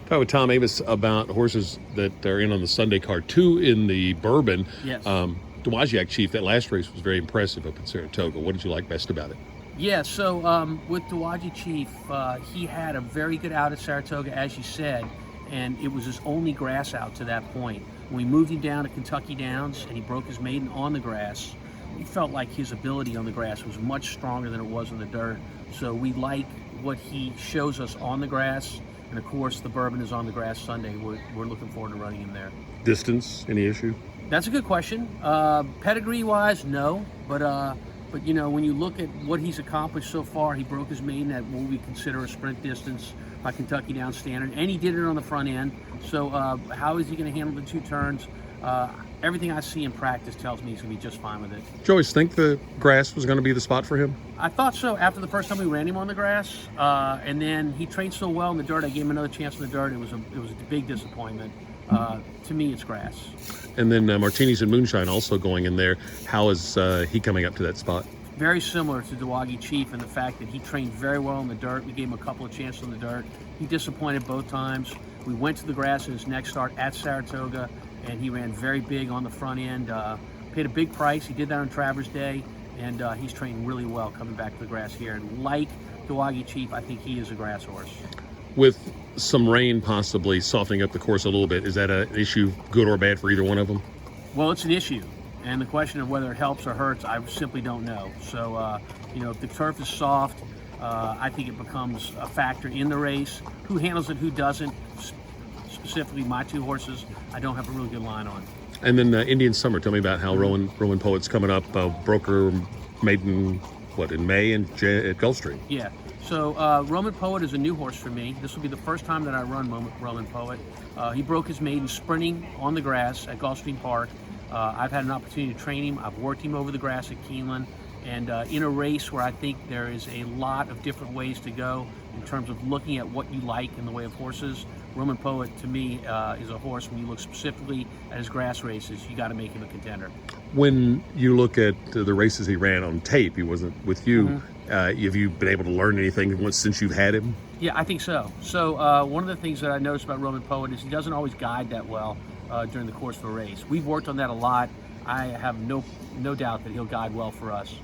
Talk with Tom Amoss about horses that are in on the Sunday card, 2 in the Bourbon. Yes. Dowagiac Chief, that last race was very impressive up in Saratoga. What did you like best about it? Yeah, so with Dowagiac Chief, he had a very good out at Saratoga, as you said, and it was his only grass out to that point. When we moved him down to Kentucky Downs and he broke his maiden on the grass, we felt like his ability on the grass was much stronger than it was in the dirt. So we like what he shows us on the grass. And of course, the Bourbon is on the grass Sunday. We're looking forward to running him there. Distance, any issue? That's a good question. Pedigree-wise, no. But you know, when you look at what he's accomplished so far, he broke his maiden at what we consider a sprint distance by Kentucky Downs standard, and he did it on the front end. So how is he going to handle the 2 turns? Everything I see in practice tells me he's going to be just fine with it. Did you always think the grass was going to be the spot for him? I thought so after the first time we ran him on the grass, and then he trained so well in the dirt. I gave him another chance in the dirt. It was a big disappointment. To me, it's grass. And then Martinis and Moonshine also going in there. How is he coming up to that spot? Very similar to Dowagiac Chief in the fact that he trained very well in the dirt. We gave him a couple of chances in the dirt. He disappointed both times. We went to the grass in his next start at Saratoga, and he ran very big on the front end. Paid a big price. He did that on Travers Day, and he's trained really well coming back to the grass here. And like Dowagiac Chief, I think he is a grass horse. With some rain possibly softening up the course a little bit, is that an issue, good or bad, for either one of them? Well, it's an issue. And the question of whether it helps or hurts, I simply don't know. So, you know, if the turf is soft, I think it becomes a factor in the race. Who handles it, who doesn't, specifically my 2 horses, I don't have a really good line on. And then Indian Summer, tell me about how Roman Poet's coming up, broker maiden, in May at Gulfstream? Yeah, so Roman Poet is a new horse for me. This will be the first time that I run Roman Poet. He broke his maiden sprinting on the grass at Gulfstream Park. I've had an opportunity to train him. I've worked him over the grass at Keeneland. And in a race where I think there is a lot of different ways to go in terms of looking at what you like in the way of horses, Roman Poet, to me, is a horse, when you look specifically at his grass races, you got to make him a contender. When you look at the races he ran on tape, he wasn't with you. Have you been able to learn anything since you've had him? Yeah, I think so. So one of the things that I noticed about Roman Poet is he doesn't always guide that well during the course of a race. We've worked on that a lot. I have no doubt that he'll guide well for us.